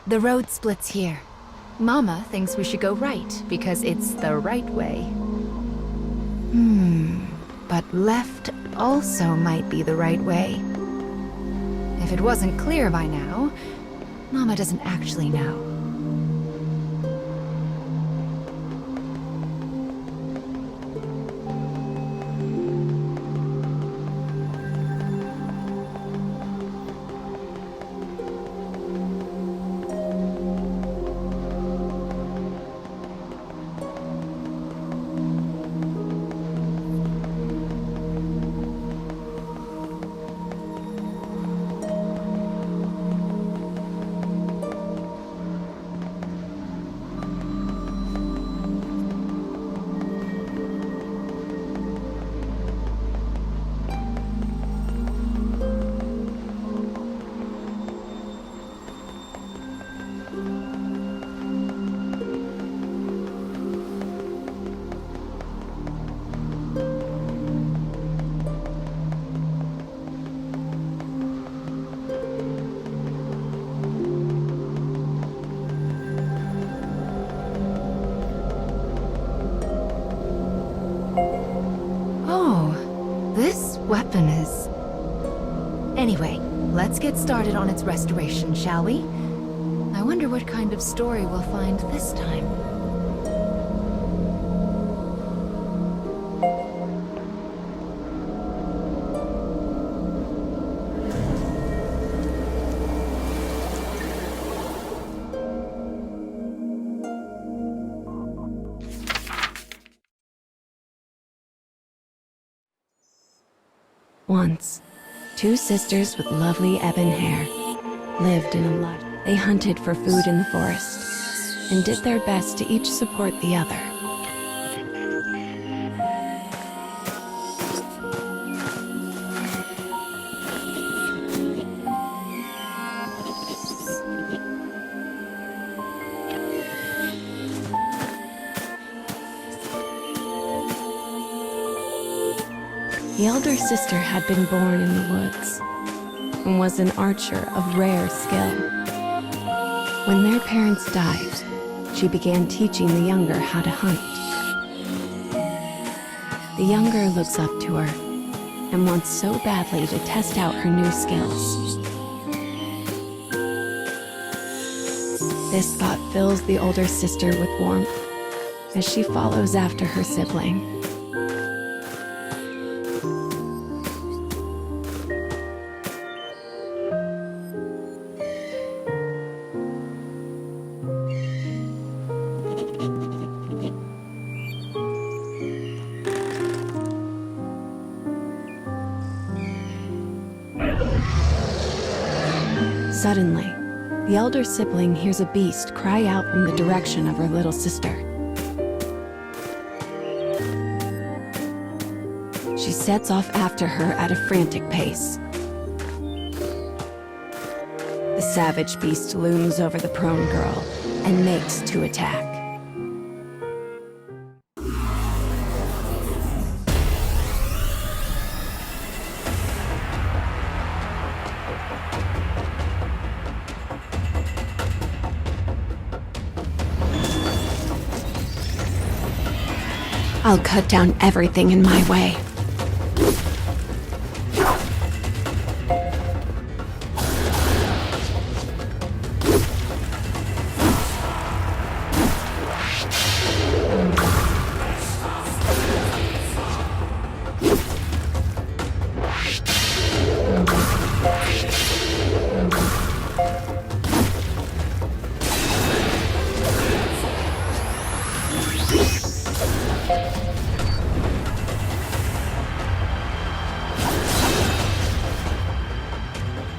The road splits here. Mama thinks we should go right because it's the right way. But left also might be the right way. If it wasn't clear by now, Mama doesn't actually know. This weapon is... Anyway, let's get started on its restoration, shall we? I wonder what kind of story we'll find this time. Once, two sisters with lovely ebon hair lived in a lush. They hunted for food in the forest and did their best to each support the other. The elder sister had been born in the woods and was an archer of rare skill. When their parents died, she began teaching the younger how to hunt. The younger looks up to her and wants so badly to test out her new skills. This thought fills the older sister with warmth as she follows after her sibling. Suddenly, the elder sibling hears a beast cry out from the direction of her little sister. She sets off after her at a frantic pace. The savage beast looms over the prone girl and makes to attack. I'll cut down everything in my way.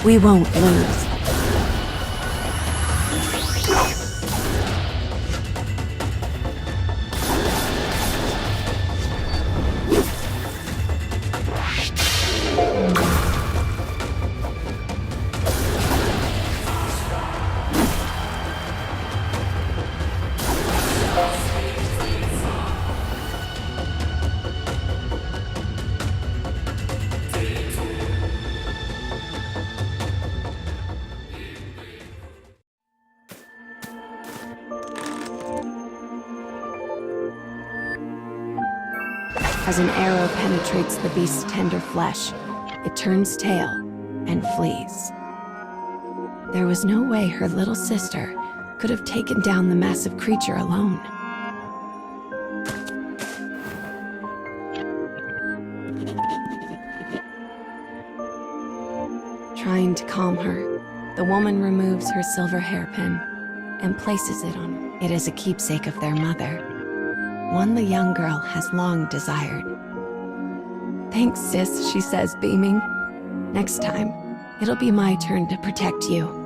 We won't lose. As an arrow penetrates the beast's tender flesh, it turns tail and flees. There was no way her little sister could have taken down the massive creature alone. Trying to calm her, the woman removes her silver hairpin and places it on her. It is a keepsake of their mother, one the young girl has long desired. "Thanks, sis," she says, beaming. "Next time, it'll be my turn to protect you."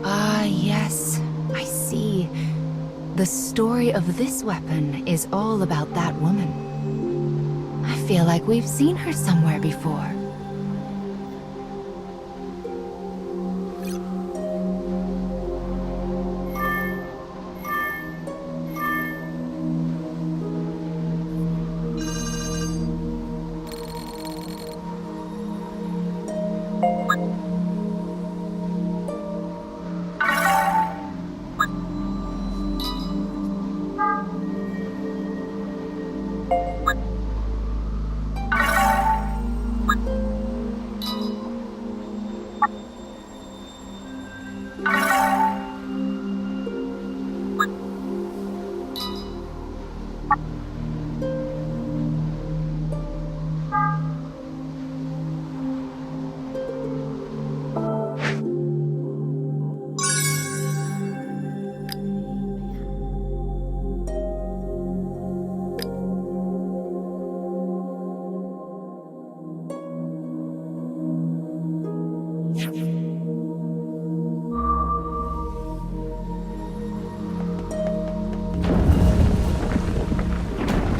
Ah, yes, I see. The story of this weapon is all about that woman. I feel like we've seen her somewhere before.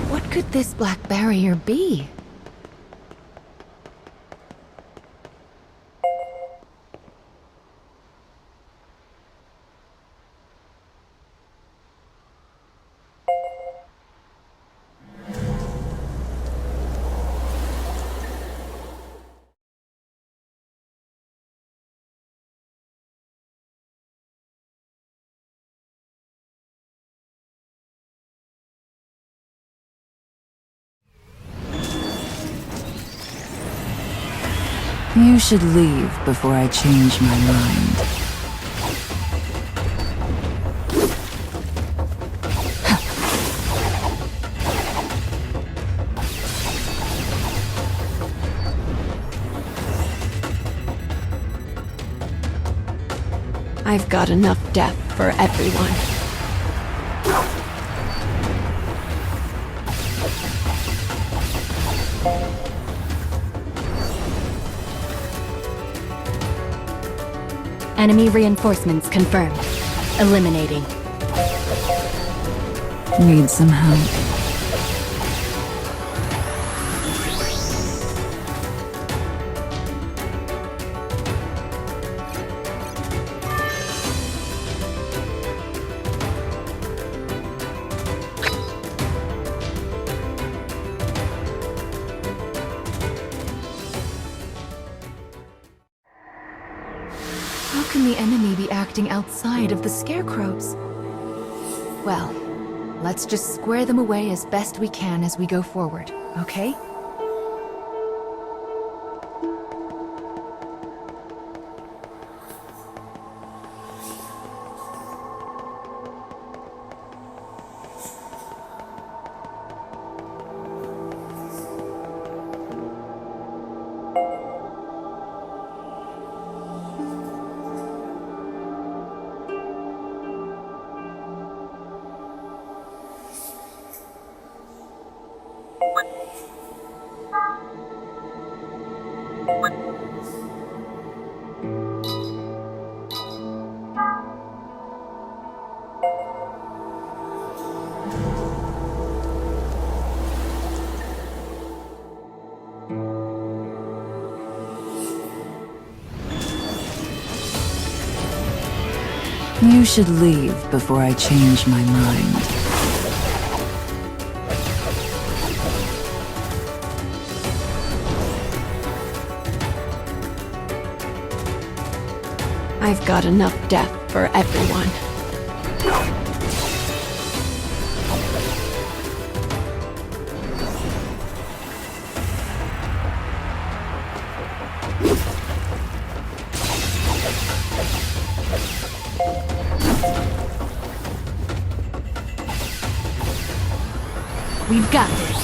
What could this black barrier be? You should leave before I change my mind. I've got enough death for everyone. Enemy reinforcements confirmed. Eliminating. Need some help? How can the enemy be acting outside of the scarecrows? Well, let's just square them away as best we can as we go forward, okay? You should leave before I change my mind. I've got enough death for everyone. We've got this.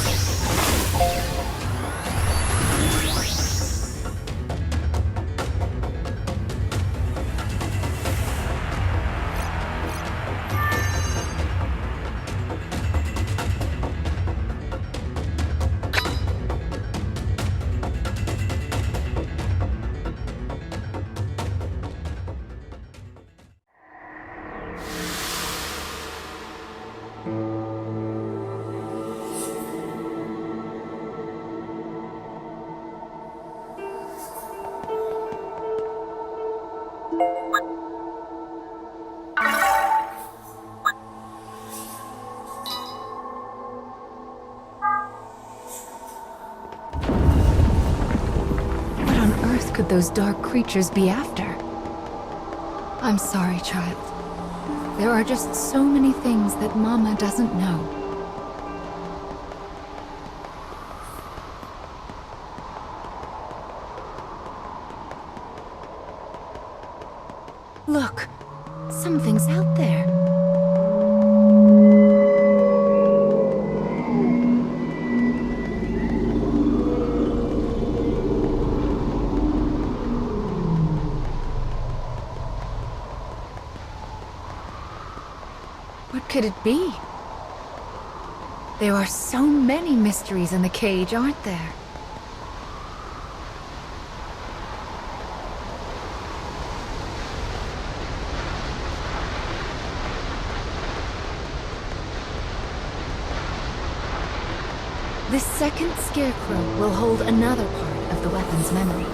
What on earth could those dark creatures be after? I'm sorry, child. There are just so many things that Mama doesn't know. Look, something's out there. What could it be? There are so many mysteries in the cage, aren't there? This second scarecrow will hold another part of the weapon's memory.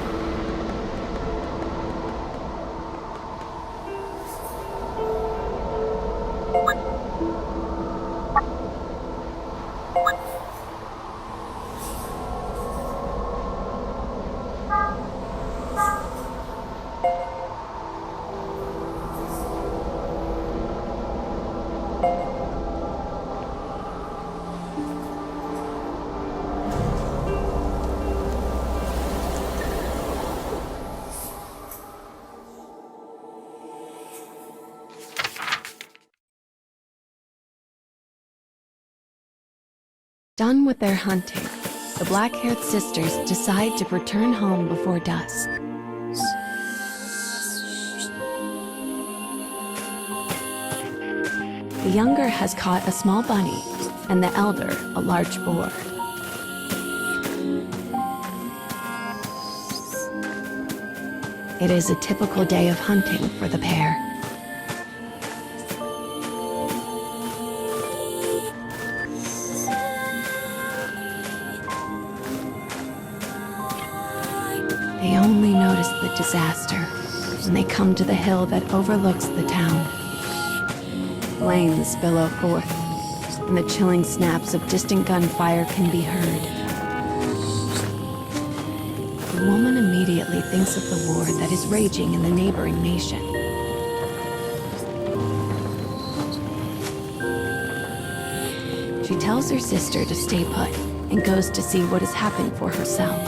Done with their hunting, the black-haired sisters decide to return home before dusk. The younger has caught a small bunny, and the elder a large boar. It is a typical day of hunting for the pair. They only notice the disaster when they come to the hill that overlooks the town. Flames billow forth, and the chilling snaps of distant gunfire can be heard. The woman immediately thinks of the war that is raging in the neighboring nation. She tells her sister to stay put and goes to see what has happened for herself.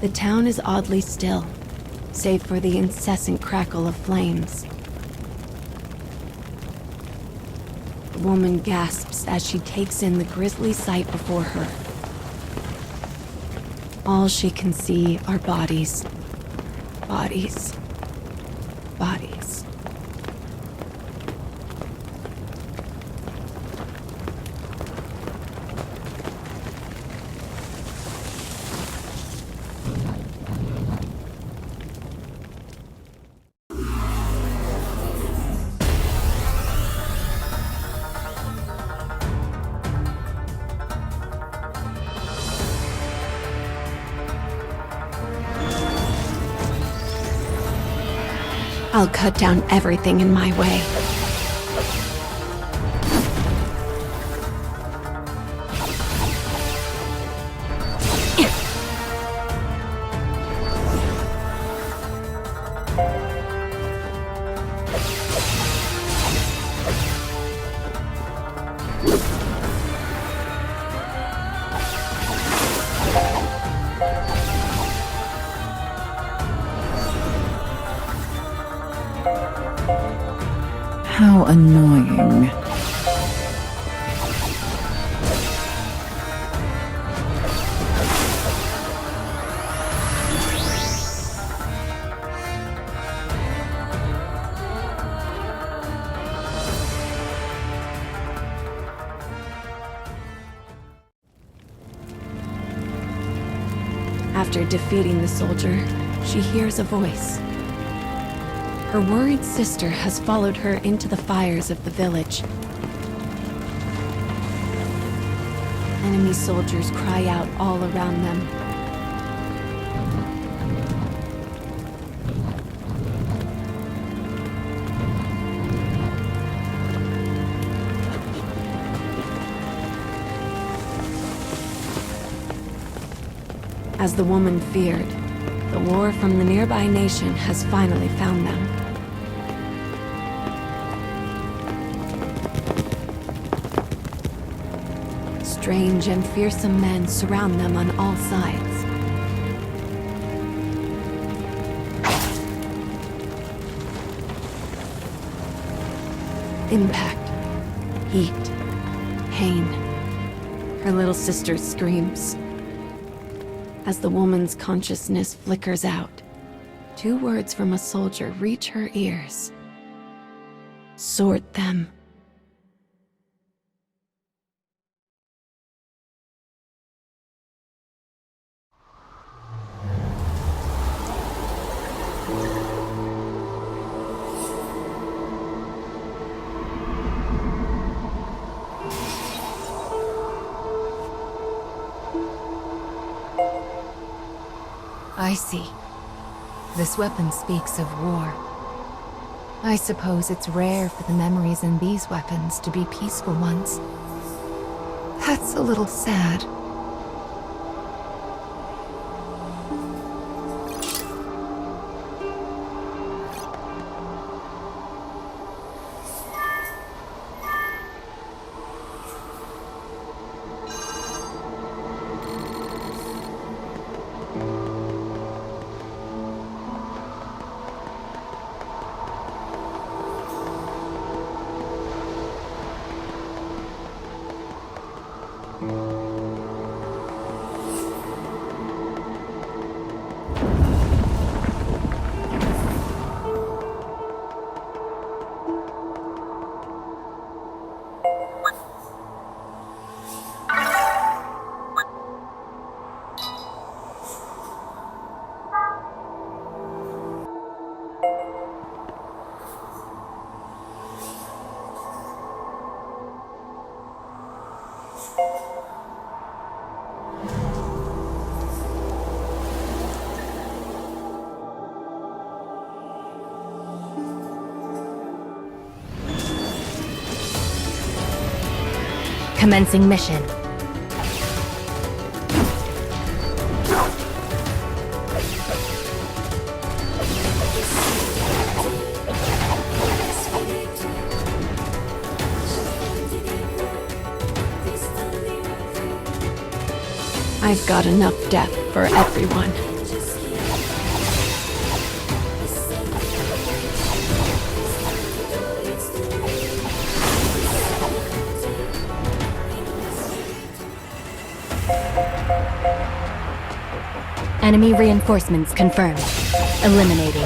The town is oddly still, save for the incessant crackle of flames. The woman gasps as she takes in the grisly sight before her. All she can see are bodies. Bodies. Bodies. I'll cut down everything in my way. How annoying. After defeating the soldier, she hears a voice. Her worried sister has followed her into the fires of the village. Enemy soldiers cry out all around them. As the woman feared, the war from the nearby nation has finally found them. Strange and fearsome men surround them on all sides. Impact, heat, pain. Her little sister screams. As the woman's consciousness flickers out, 2 words from a soldier reach her ears. Sort them. I see. This weapon speaks of war. I suppose it's rare for the memories in these weapons to be peaceful ones. That's a little sad. Commencing mission. I've got enough death for everyone. Enemy reinforcements confirmed. Eliminating.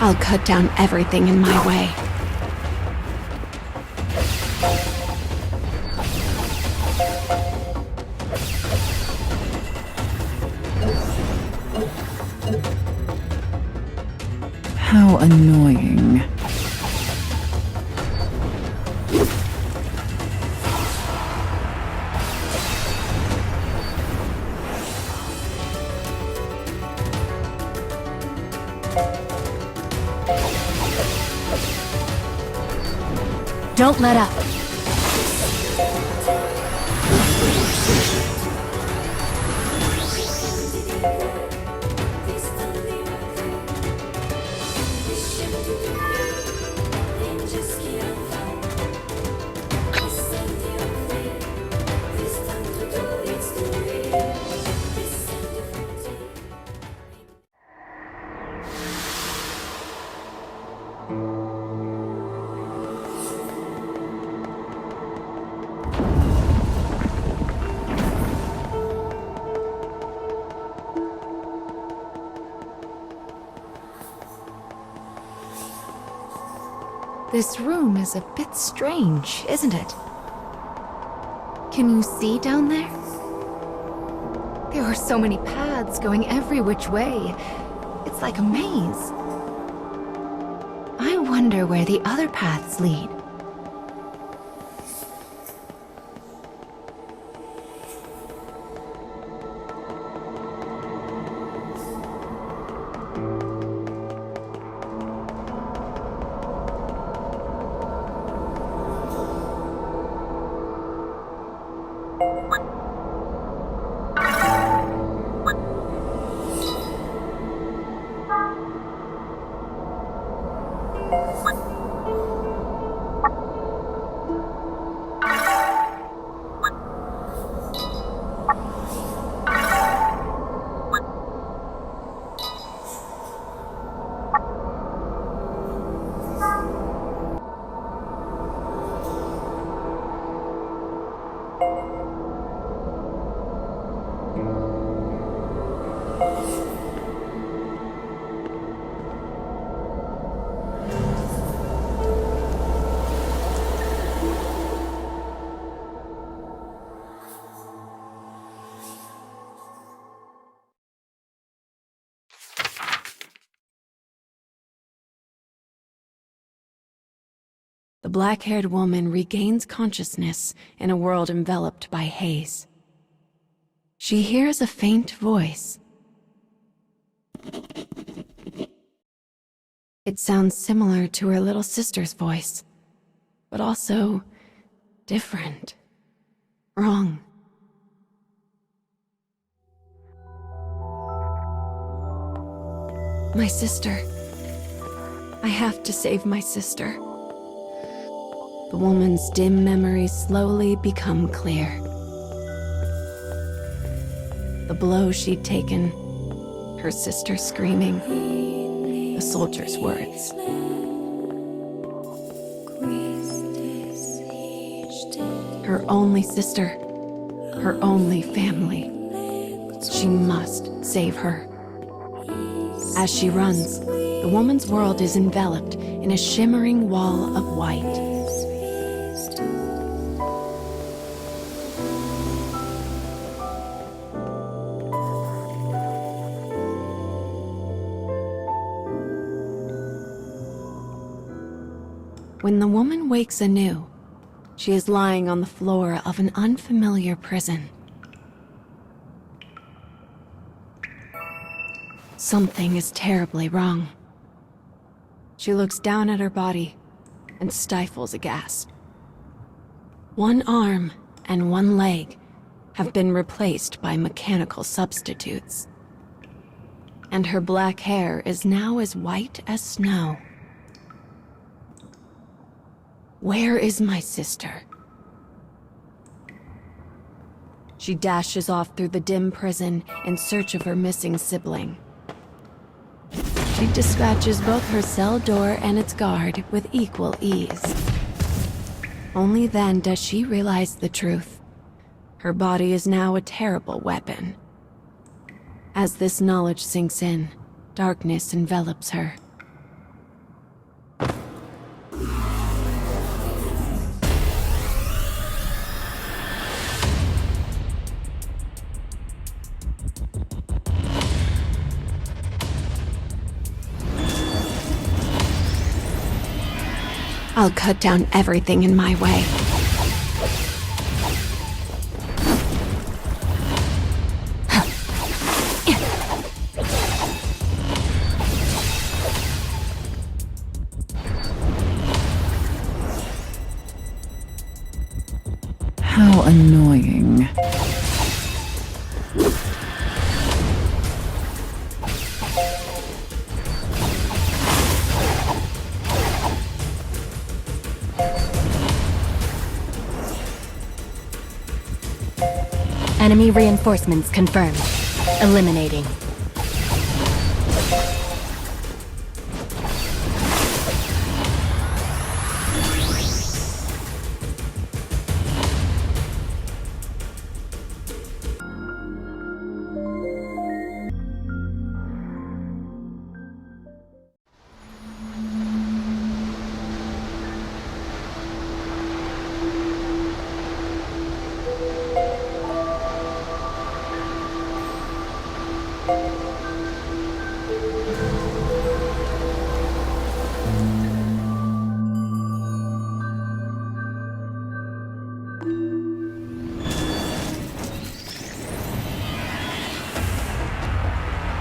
I'll cut down everything in my way. How annoying. Don't let up. This room is a bit strange, isn't it? Can you see down there? There are so many paths going every which way. It's like a maze. I wonder where the other paths lead. The black-haired woman regains consciousness in a world enveloped by haze. She hears a faint voice. It sounds similar to her little sister's voice, but also different, wrong. My sister. I have to save my sister. The woman's dim memories slowly become clear. The blow she'd taken, her sister screaming, the soldier's words. Her only sister, her only family. She must save her. As she runs, the woman's world is enveloped in a shimmering wall of white. When the woman wakes anew, she is lying on the floor of an unfamiliar prison. Something is terribly wrong. She looks down at her body and stifles a gasp. One arm and one leg have been replaced by mechanical substitutes. And her black hair is now as white as snow. Where is my sister? She dashes off through the dim prison in search of her missing sibling. She dispatches both her cell door and its guard with equal ease. Only then does she realize the truth. Her body is now a terrible weapon. As this knowledge sinks in, darkness envelops her. I'll cut down everything in my way. How annoying. Enemy reinforcements confirmed. Eliminating.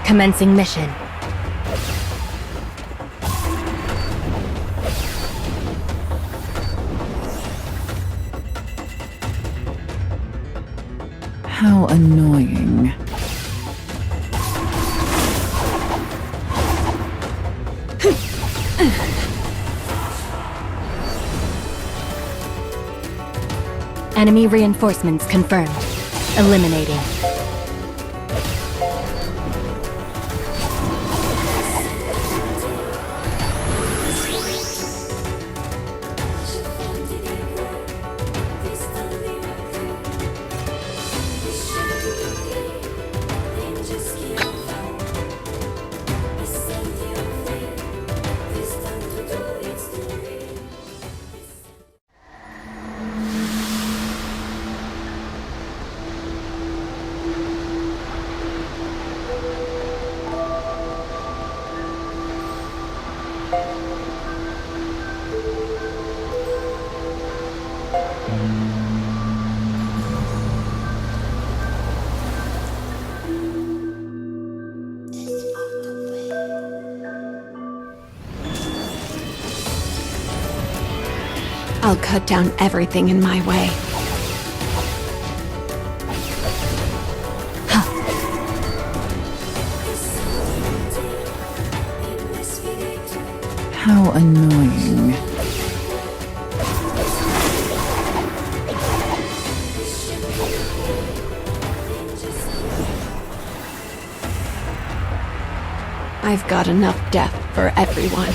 Commencing mission. How annoying. Enemy reinforcements confirmed. Eliminating. I'll cut down everything in my way. How annoying. I've got enough death for everyone.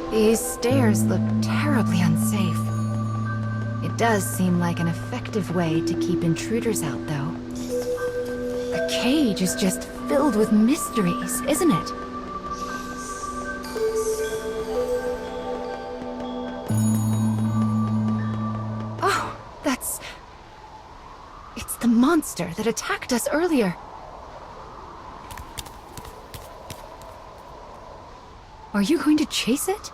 These stairs look terribly unsafe. It does seem like an effective way to keep intruders out, though. The cage is just filled with mysteries, isn't it? Oh, it's the monster that attacked us earlier. Are you going to chase it?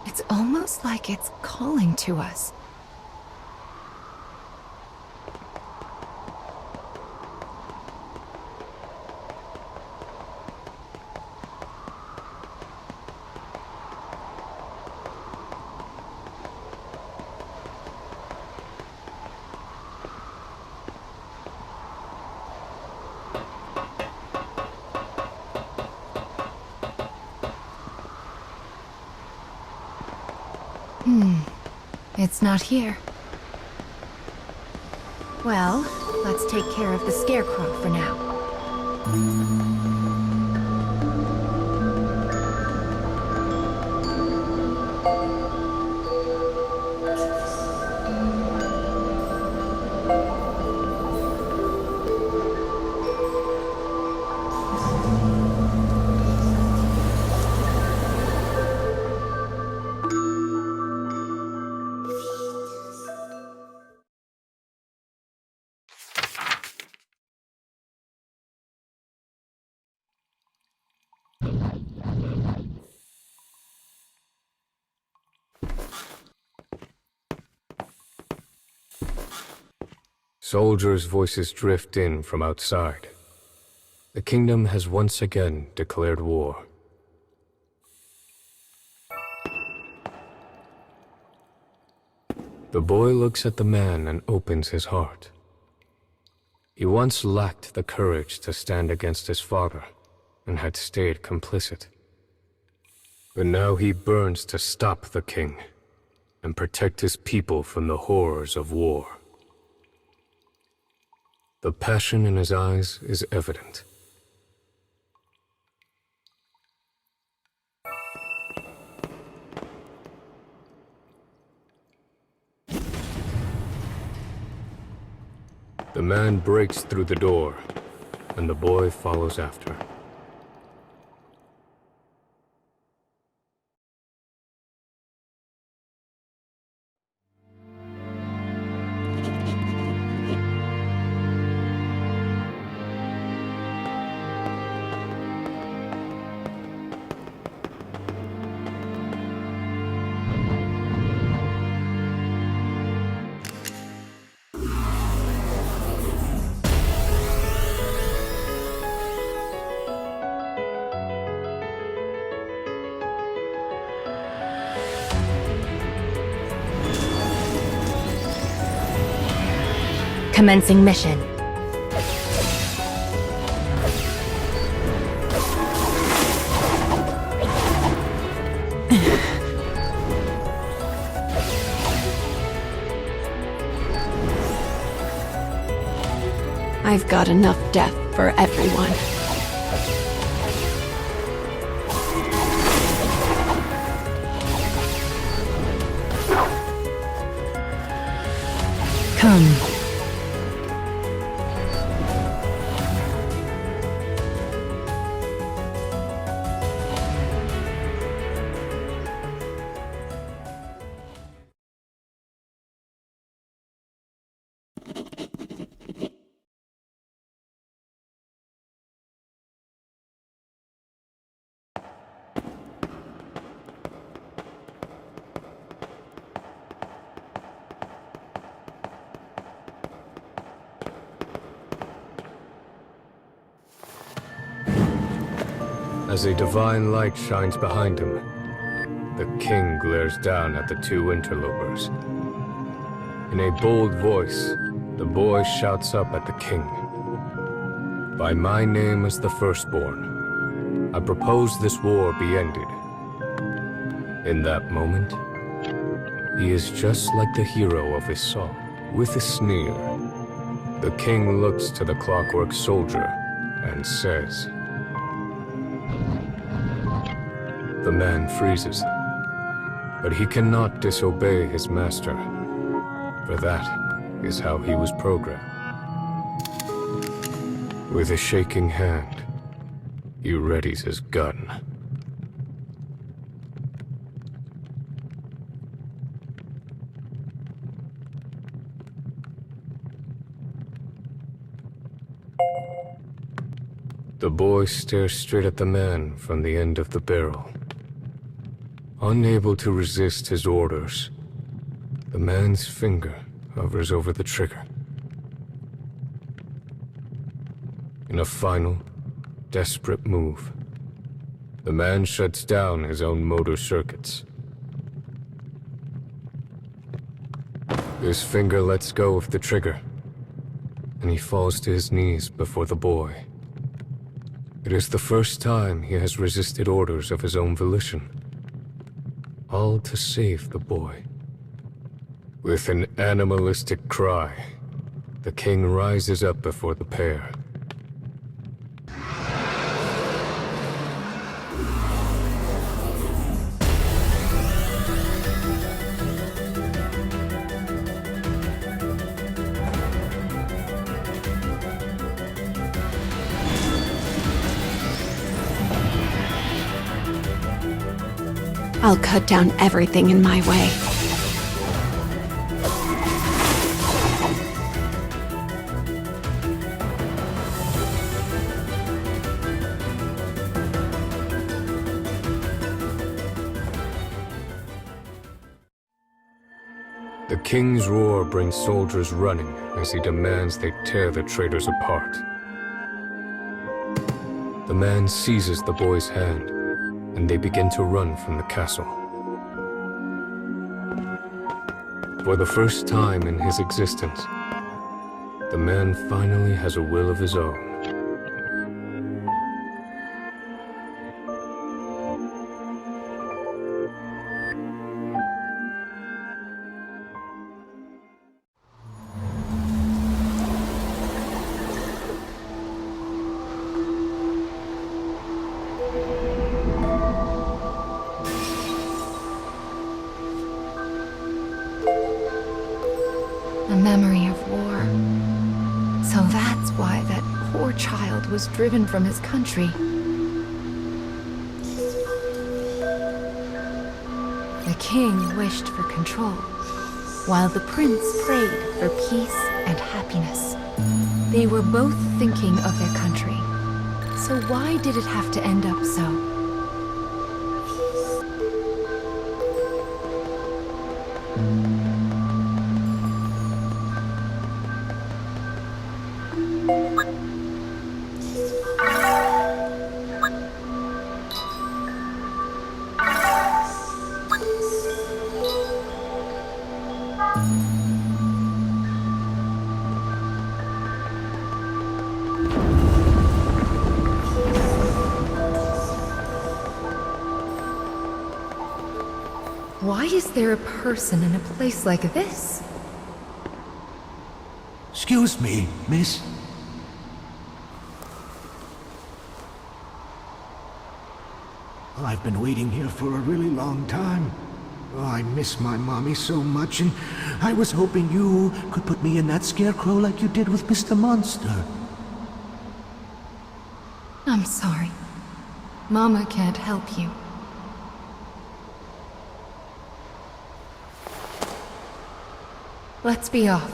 It's almost like it's calling to us. It's not here. Well, let's take care of the scarecrow for now. Soldiers' voices drift in from outside. The kingdom has once again declared war. The boy looks at the man and opens his heart. He once lacked the courage to stand against his father and had stayed complicit. But now he burns to stop the king and protect his people from the horrors of war. The passion in his eyes is evident. The man breaks through the door, and the boy follows after. Commencing mission. I've got enough death for everyone. Come. As a divine light shines behind him, the king glares down at the two interlopers. In a bold voice, the boy shouts up at the king. "By my name as the firstborn, I propose this war be ended." In that moment, he is just like the hero of his song. With a sneer, the king looks to the clockwork soldier and says. The man freezes, but he cannot disobey his master, for that is how he was programmed. With a shaking hand, he readies his gun. The boy stares straight at the man from the end of the barrel. Unable to resist his orders, the man's finger hovers over the trigger. In a final, desperate move, the man shuts down his own motor circuits. His finger lets go of the trigger, and he falls to his knees before the boy. It is the first time he has resisted orders of his own volition. All to save the boy. With an animalistic cry, the king rises up before the pair. I'll cut down everything in my way. The king's roar brings soldiers running as he demands they tear the traitors apart. The man seizes the boy's hand, and they begin to run from the castle. For the first time in his existence, the man finally has a will of his own. A memory of war. So that's why that poor child was driven from his country. The king wished for control, while the prince prayed for peace and happiness. They were both thinking of their country. So why did it have to end up so? Why is there a person in a place like this? Excuse me, miss. I've been waiting here for a really long time. Oh, I miss my mommy so much, and I was hoping you could put me in that scarecrow like you did with Mr. Monster. I'm sorry. Mama can't help you. Let's be off.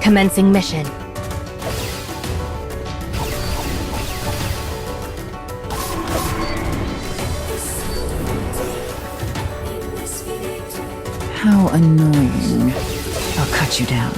Commencing mission. How annoying. I'll cut you down.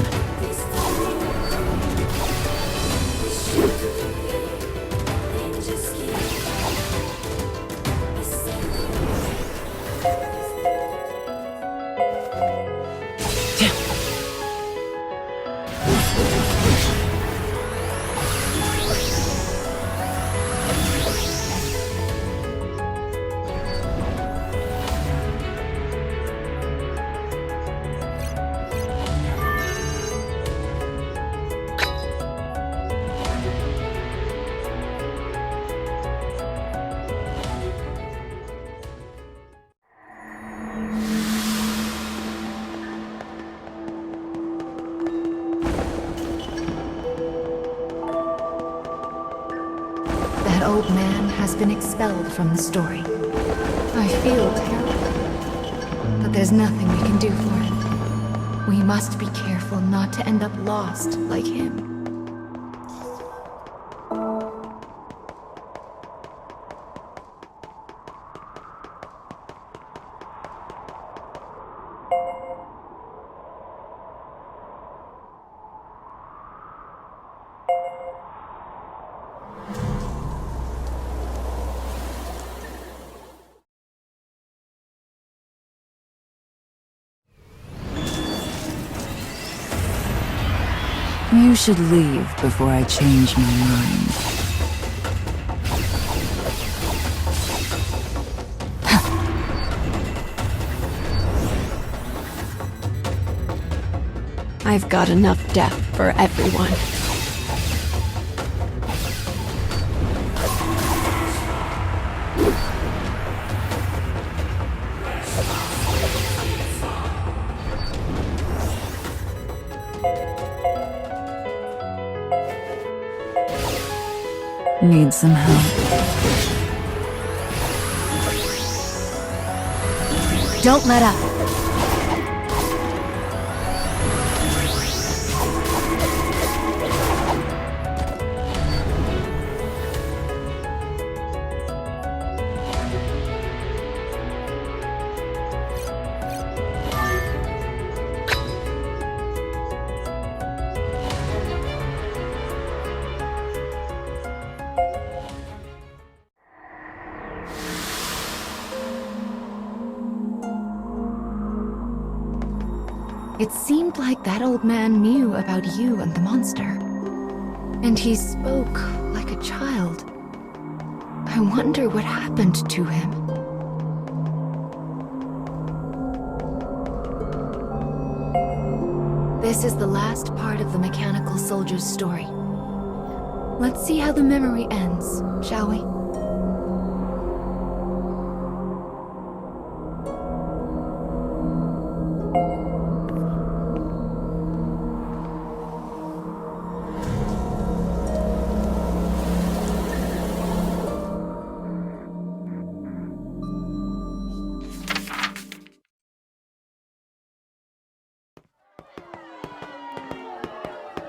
That old man has been expelled from the story. I feel terrible, but there's nothing we can do for him. We must be careful not to end up lost like him. You should leave before I change my mind. I've got enough death for everyone. Need some help? Don't let up. It seemed like that old man knew about you and the monster. And he spoke like a child. I wonder what happened to him. This is the last part of the mechanical soldier's story. Let's see how the memory ends, shall we?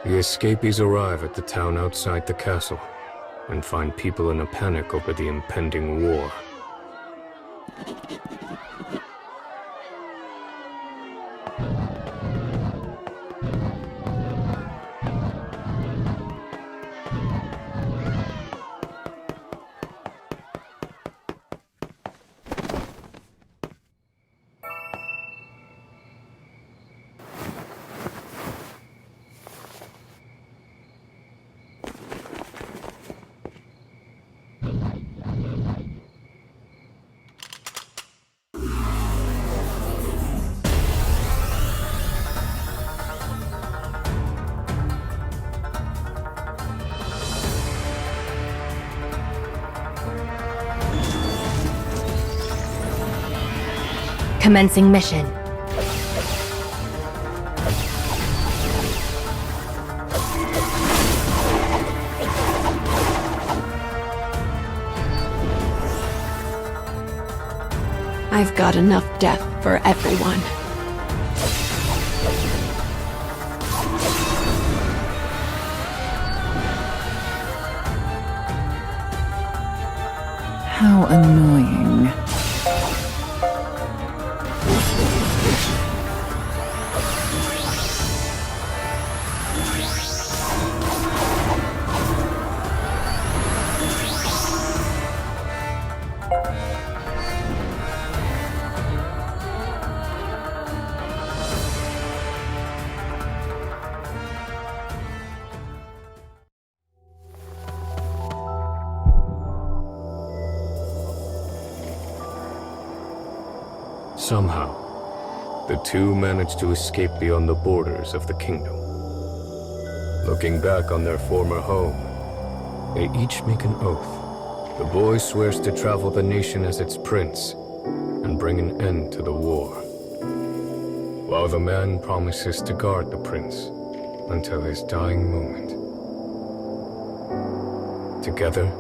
The escapees arrive at the town outside the castle and find people in a panic over the impending war. Commencing mission. I've got enough death for everyone. How annoying. Somehow, the two managed to escape beyond the borders of the kingdom. Looking back on their former home, they each make an oath. The boy swears to travel the nation as its prince and bring an end to the war, while the man promises to guard the prince until his dying moment. Together,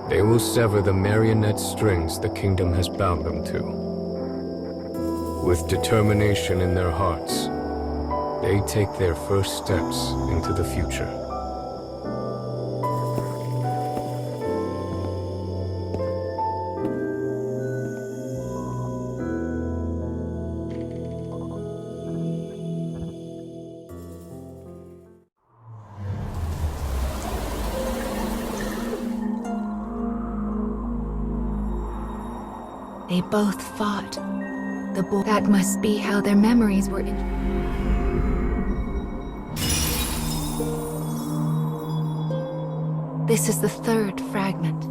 they will sever the marionette strings the kingdom has bound them to. With determination in their hearts, they take their first steps into the future. They both fought. That must be how their memories were. This is the third fragment.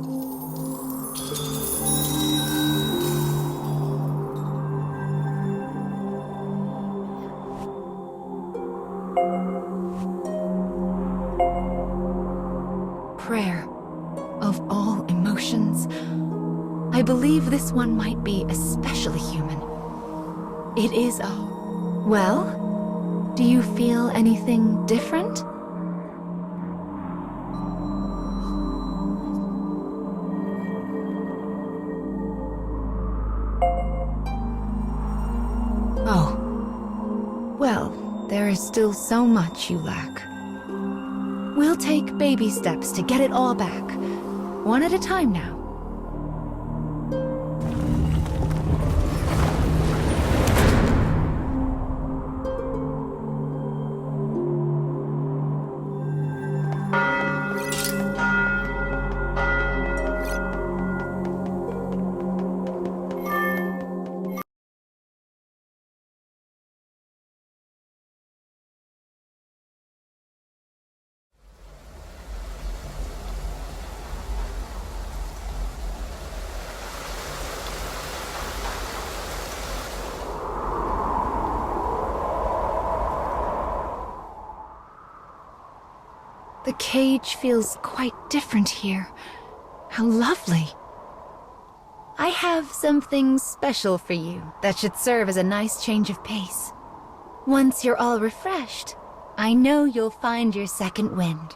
Prayer. Of all emotions, I believe this one might be especially human. It is a... Well, do you feel anything different? Oh. Well, there is still so much you lack. We'll take baby steps to get it all back. One at a time now. The cage feels quite different here. How lovely. I have something special for you that should serve as a nice change of pace. Once you're all refreshed, I know you'll find your second wind.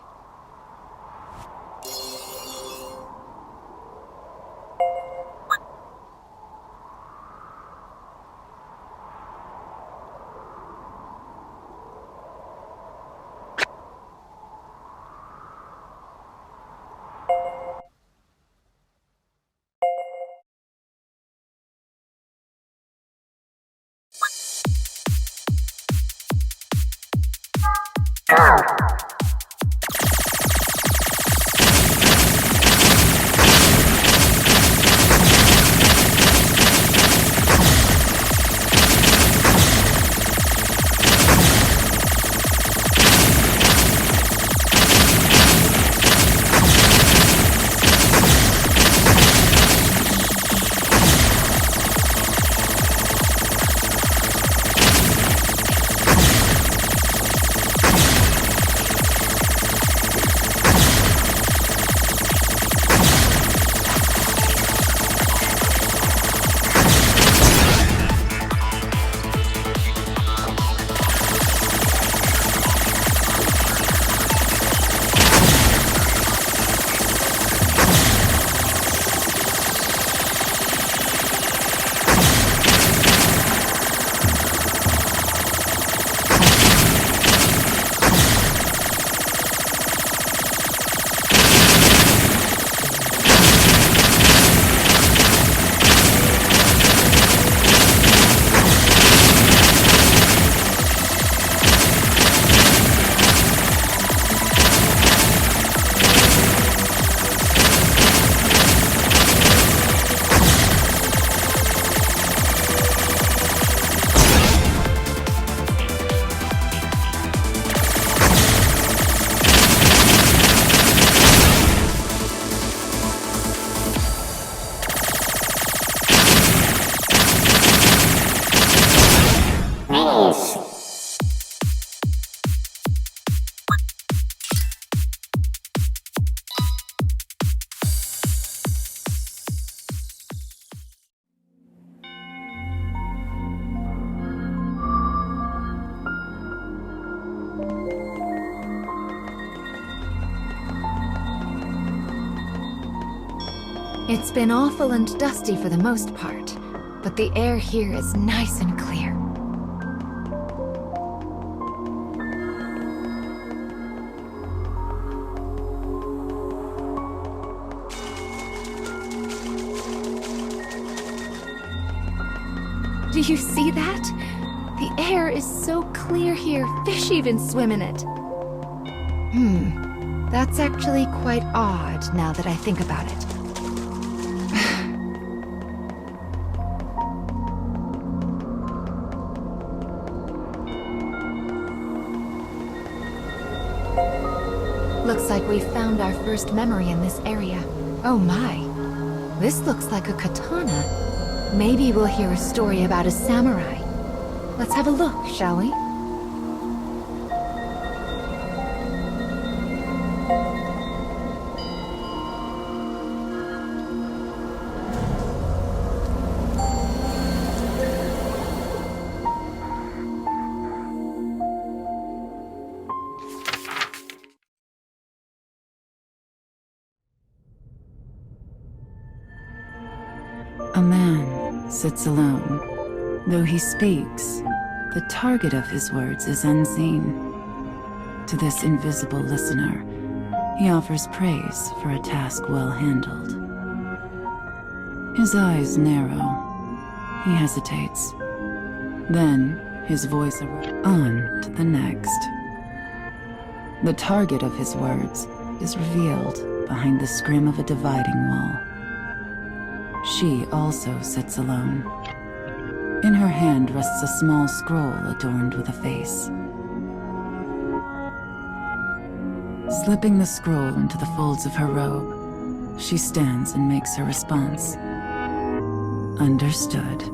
It's been awful and dusty for the most part, but the air here is nice and clear. Do you see that? The air is so clear here, fish even swim in it. That's actually quite odd now that I think about it. Looks like we found our first memory in this area. Oh my. This looks like a katana. Maybe we'll hear a story about a samurai. Let's have a look, shall we? A man sits alone. Though he speaks, the target of his words is unseen. To this invisible listener, he offers praise for a task well handled. His eyes narrow. He hesitates. Then, his voice on to the next. The target of his words is revealed behind the scrim of a dividing wall. She also sits alone. In her hand rests a small scroll adorned with a face. Slipping the scroll into the folds of her robe, she stands and makes her response. Understood.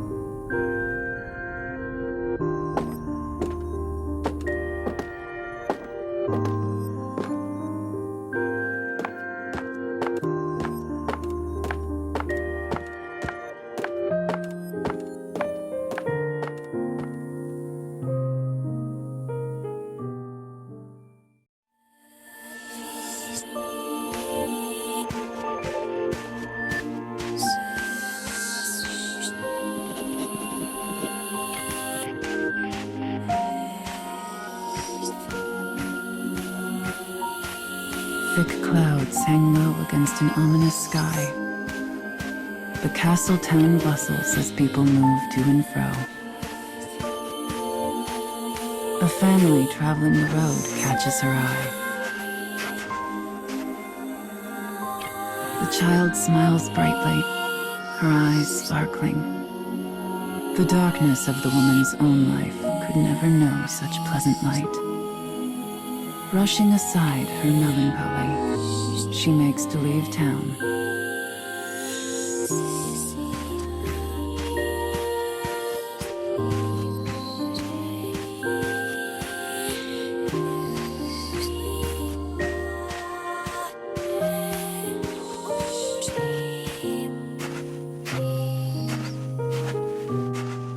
Thick clouds hang low against an ominous sky. The castle town bustles as people move to and fro. A family traveling the road catches her eye. The child smiles brightly, her eyes sparkling. The darkness of the woman's own life could never know such pleasant light. Brushing aside her melancholy, she makes to leave town.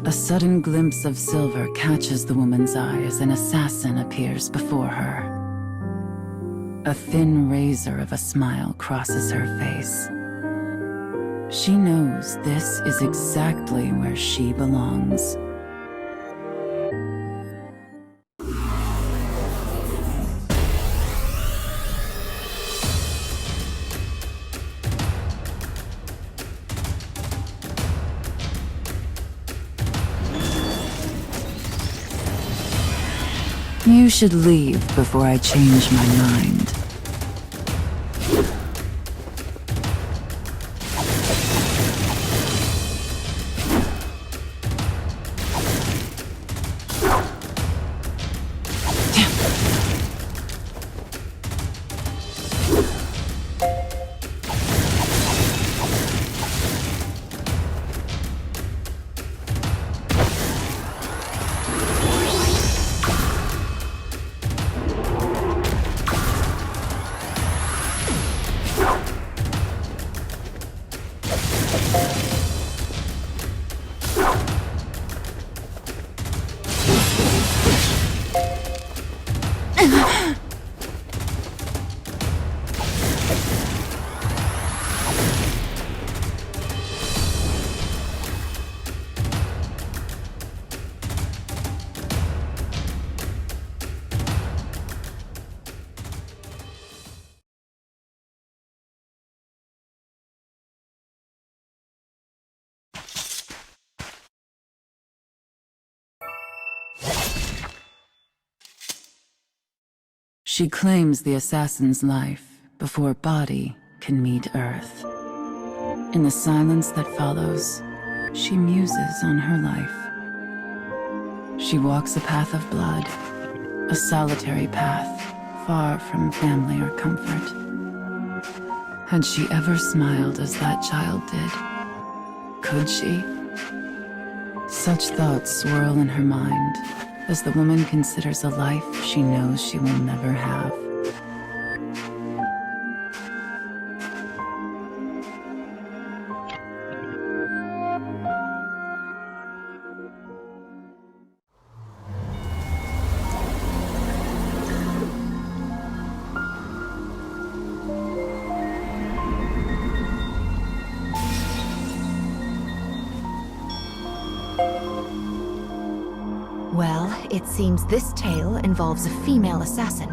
A sudden glimpse of silver catches the woman's eye as an assassin appears before her. A thin razor of a smile crosses her face. She knows this is exactly where she belongs. You should leave before I change my mind. She claims the assassin's life before body can meet Earth. In the silence that follows, she muses on her life. She walks a path of blood, a solitary path far from family or comfort. Had she ever smiled as that child did? Could she? Such thoughts swirl in her mind as the woman considers a life she knows she will never have. Well, it seems this tale involves a female assassin.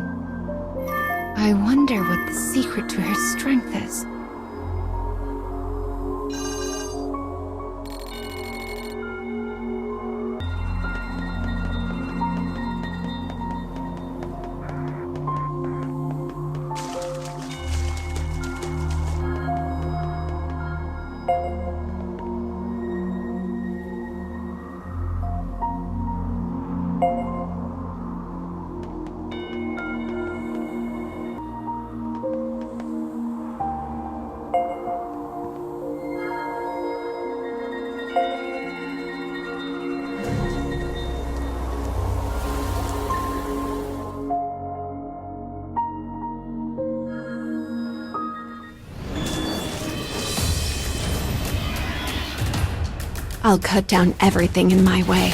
I wonder what the secret to her strength is. I'll cut down everything in my way.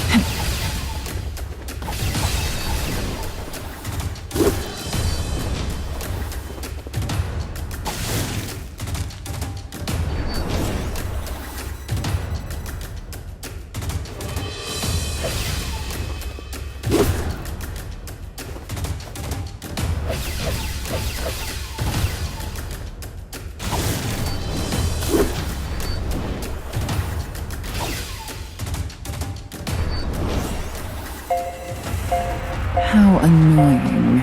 How annoying.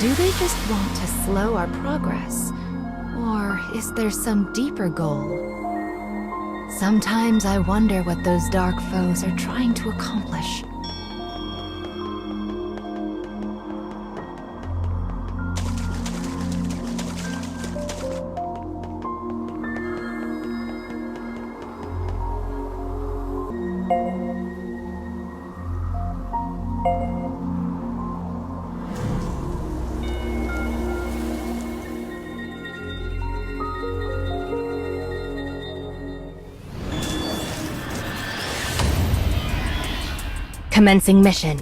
Do they just want to slow our progress? Or is there some deeper goal? Sometimes I wonder what those dark foes are trying to accomplish. Commencing mission.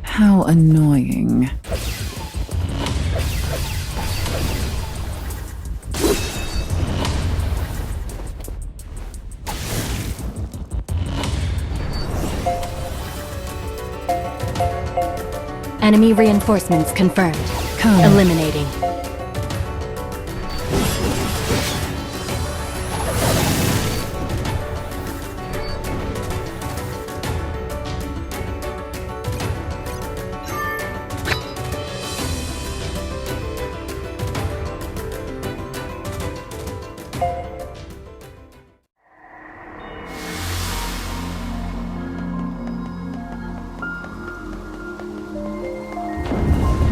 How annoying. Enemy reinforcements confirmed. Come. Eliminating.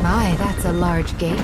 My, that's a large gate.